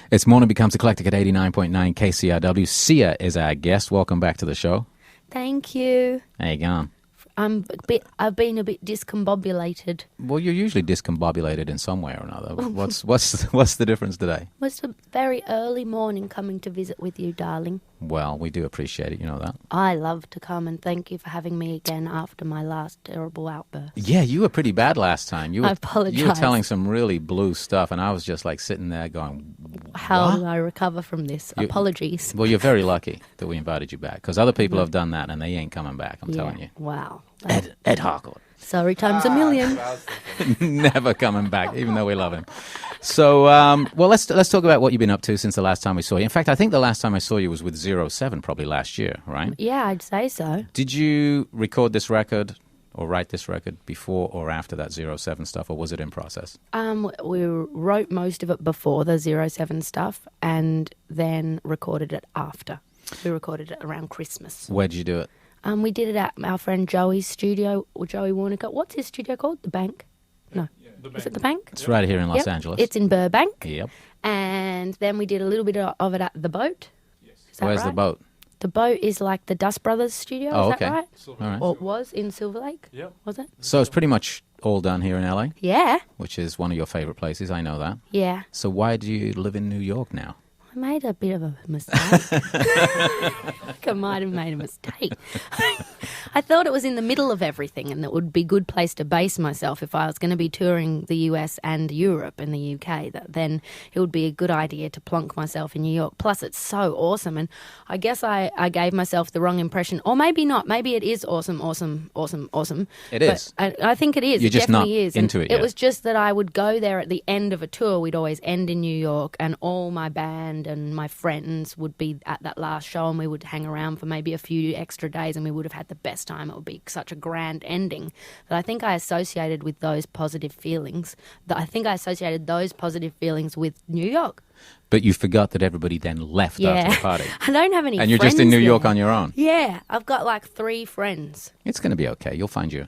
It's Morning Becomes Eclectic at 89.9 KCRW. Sia is our guest. Welcome back to the show. Thank you. How you going? I've been a bit discombobulated. Well, you're usually discombobulated in some way or another. What's the difference today? It's a very early morning coming to visit with you, darling. Well, we do appreciate it, you know that. I love to come, and thank you for having me again after my last terrible outburst. Yeah, you were pretty bad last time. I apologize. You were telling some really blue stuff, and I was just like sitting there going, How do I recover from this? Apologies. Well, you're very lucky that we invited you back, because other people have done that, and they ain't coming back, I'm telling you. Wow. Ed Harcourt. Sorry times a million. Never coming back, even though we love him. So, well, let's talk about what you've been up to since the last time we saw you. In fact, I think the last time I saw you was with 07, probably last year, right? Yeah, I'd say so. Did you record this record or write this record before or after that 07 stuff, or was it in process? We wrote most of it before the 07 stuff and then recorded it after. We recorded it around Christmas. Where'd you do it? We did it at our friend Joey's studio, or Joey Warnicott. What's his studio called? The Bank? No. The Bank. Is it The Bank? It's right here in Los Angeles. It's in Burbank. Yep. And then we did a little bit of it at The Boat. Yes. Is that Where's right? The Boat? The Boat is like the Dust Brothers studio, Oh, is okay. that right? All right. Or it was in Silver Lake? Yep. Was it? So it's pretty much all done here in LA, Yeah. which is one of your favorite places. I know that. Yeah. So why do you live in New York now? I made a bit of a mistake. I think I might have made a mistake. I thought it was in the middle of everything and it would be a good place to base myself if I was going to be touring the US and Europe and the UK. Then it would be a good idea to plonk myself in New York. Plus, it's so awesome. And I guess I gave myself the wrong impression. Or maybe not. Maybe it is awesome. It is. I think it is. You're It just definitely not is. into And it yet. It was just that I would go there at the end of a tour. We'd always end in New York, and all my band and my friends would be at that last show, and we would hang around for maybe a few extra days, and we would have had the best time. It would be such a grand ending that I think I associated with those positive feelings. I think I associated those positive feelings with New York. But you forgot that everybody then left after the party. I don't have any And you're friends just in New there. York on your own. Yeah, I've got like 3 friends. It's going to be okay. You'll find your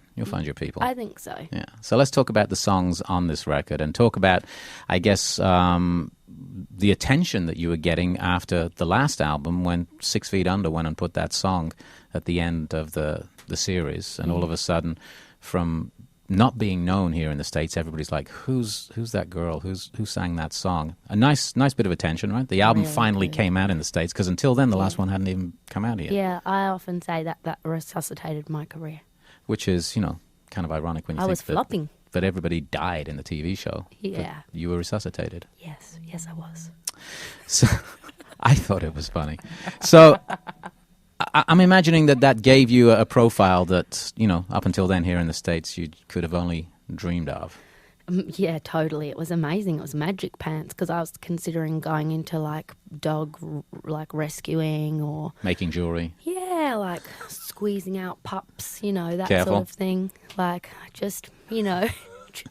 people. I think so. Yeah. So let's talk about the songs on this record and talk about, I guess, the attention that you were getting after the last album when 6 Feet Under went and put that song at the end of the series. And all of a sudden, from not being known here in the States, everybody's like, who's that girl? Who sang that song? A nice bit of attention, right? The album Really finally good. came out in the States, because until then, the last one hadn't even come out yet. Yeah, I often say that resuscitated my career. Which is, kind of ironic when you I think was flopping. that everybody died in the TV show. Yeah. But you were resuscitated. Yes, I was. So I thought it was funny. So I'm imagining that gave you a profile that, up until then here in the States, you could have only dreamed of. Yeah, totally. It was amazing. It was magic pants, because I was considering going into dog rescuing or Making jewelry. yeah, like squeezing out pups, that Careful. sort of thing. Like just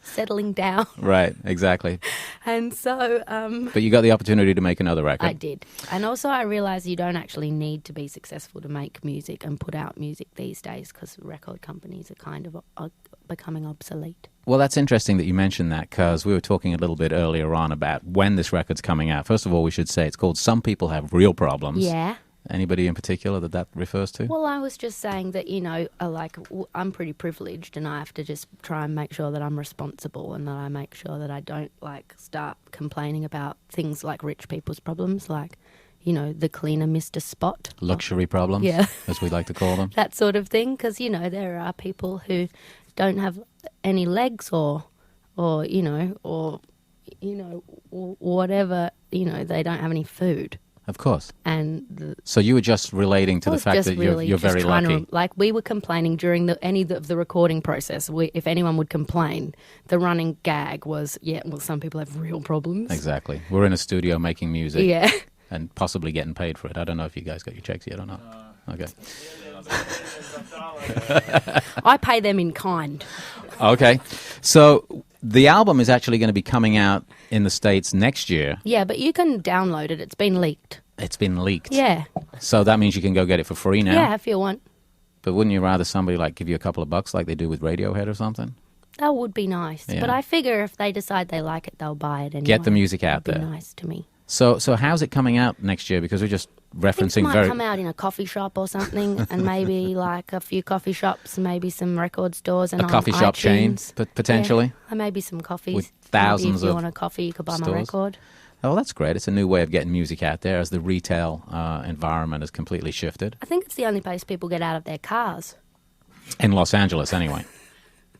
settling down. Right, exactly. And so But you got the opportunity to make another record. I did. And also I realised you don't actually need to be successful to make music and put out music these days, because record companies are kind of becoming obsolete. Well, that's interesting that you mentioned that, because we were talking a little bit earlier on about when this record's coming out. First of all, we should say it's called Some People Have Real Problems. Yeah. Anybody in particular that refers to? Well, I was just saying that, I'm pretty privileged, and I have to just try and make sure that I'm responsible, and that I make sure that I don't, start complaining about things like rich people's problems, the cleaner Mr. Spot. Luxury problems, Yeah. as we like to call them. That sort of thing, because, there are people who don't have any legs or whatever, they don't have any food. Of course. And So you were just relating to I the was fact just that really you're just very trying lucky. We were complaining during any of the recording process. If anyone would complain, the running gag was, some people have real problems. Exactly. We're in a studio making music. Yeah. And possibly getting paid for it. I don't know if you guys got your checks yet or not. Okay. I pay them in kind. Okay. So the album is actually going to be coming out in the States next year. Yeah, but you can download it. It's been leaked. It's been leaked. Yeah. So that means you can go get it for free now. Yeah, if you want. But wouldn't you rather somebody give you a couple of bucks like they do with Radiohead or something? That would be nice. Yeah. But I figure if they decide they like it, they'll buy it anyway. Get the music out That'd there. be nice to me. So how's it coming out next year? Because we're just referencing It might come out in a coffee shop or something, and maybe like a few coffee shops, maybe some record stores, and a coffee shop chain, potentially. Yeah, and maybe some coffees. With thousands maybe if you of want a coffee, you could buy stores. my record. Oh, that's great. It's a new way of getting music out there as the retail environment has completely shifted. I think it's the only place people get out of their cars. In Los Angeles, anyway.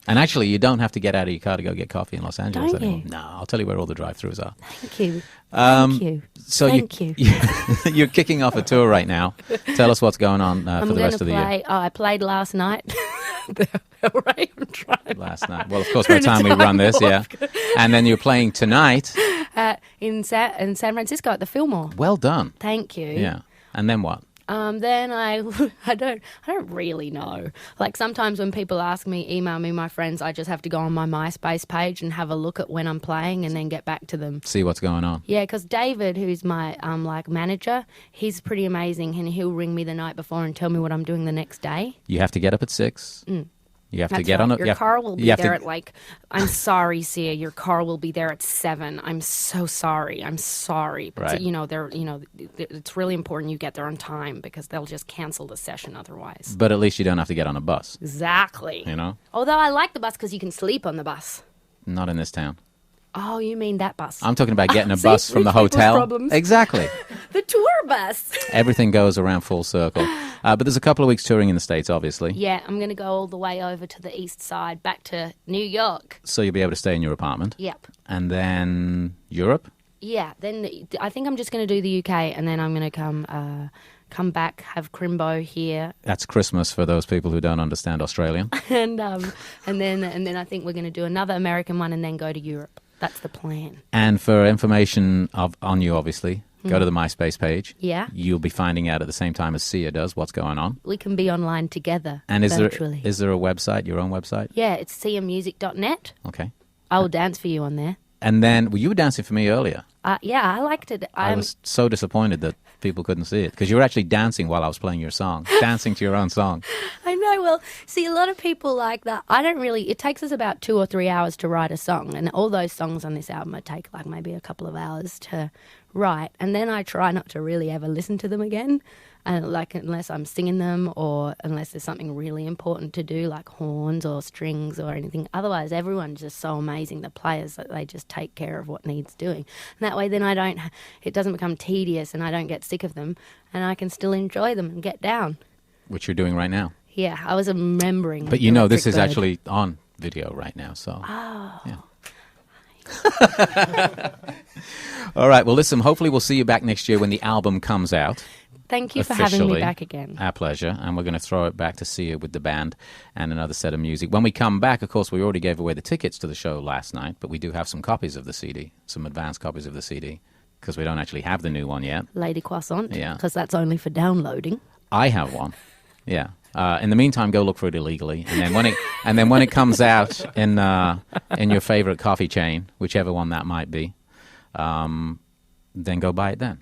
And actually, you don't have to get out of your car to go get coffee in Los Angeles Don't anymore. you? No, I'll tell you where all the drive-thrus are. Thank you. Thank you. So Thank you. You're kicking off a tour right now. Tell us what's going on for the rest of the year. I played last night. Last night. Well, of course, by the time we run this, yeah. And then you're playing tonight. In San Francisco at the Fillmore. Well done. Thank you. Yeah. And then what? Then I don't really know. Like sometimes when people ask me, email me, my friends, I just have to go on my MySpace page and have a look at when I'm playing and then get back to them. See what's going on. Yeah, because David, who's my manager, he's pretty amazing, and he'll ring me the night before and tell me what I'm doing the next day. You have to get up at 6. You have to That's get right. on it. Your car will be there at I'm sorry, Sia. Your car will be there at 7. I'm so sorry. I'm sorry. But Right. it's really important you get there on time because they'll just cancel the session otherwise. But at least you don't have to get on a bus. Exactly. You know? Although I like the bus because you can sleep on the bus. Not in this town. Oh, you mean that bus? I'm talking about getting a See, bus from the rich people's hotel. problems. Exactly. The tour bus. Everything goes around full circle. But there's a couple of weeks touring in the States, obviously. Yeah, I'm going to go all the way over to the east side, back to New York. So you'll be able to stay in your apartment. Yep. And then Europe? Yeah, then I think I'm just going to do the UK, and then I'm going to come back, have Crimbo here, That's Christmas for those people who don't understand Australian. and then I think we're going to do another American one, and then go to Europe. That's the plan. And for information on you, obviously, go to the MySpace page. Yeah. You'll be finding out at the same time as Sia does what's going on. We can be online together. And is virtually. there a website, your own website? Yeah, it's siamusic.net. Okay. I will dance for you on there. And then, well, you were dancing for me earlier. Yeah, I liked it. I was so disappointed that people couldn't see it because you were actually dancing while I was playing your song, dancing to your own song. I know. Well, see, a lot of people like that. I don't really. It takes us about 2 or 3 hours to write a song, and all those songs on this album take like maybe a couple of hours to write, and then I try not to really ever listen to them again, like unless I'm singing them or unless there's something really important to do, like horns or strings or anything. Otherwise, everyone's just so amazing. The players, that they just take care of what needs doing, and that way, then it doesn't become tedious, and I don't get sick of them, and I can still enjoy them and get down. Which you're doing right now. Yeah, I was remembering. But you know, this is actually on video right now, so. Oh. Yeah. All right, well, listen, hopefully we'll see you back next year when the album comes out. Thank you for having me back again. Our pleasure. And we're going to throw it back to Sia with the band and another set of music. When we come back, of course, we already gave away the tickets to the show last night, but we do have some copies of the CD, some advanced copies of the CD, because we don't actually have the new one yet. Lady Croissant, Yeah. because that's only for downloading. I have one. Yeah. In the meantime, go look for it illegally, and then when it comes out in your favorite coffee chain, whichever one that might be, then go buy it then.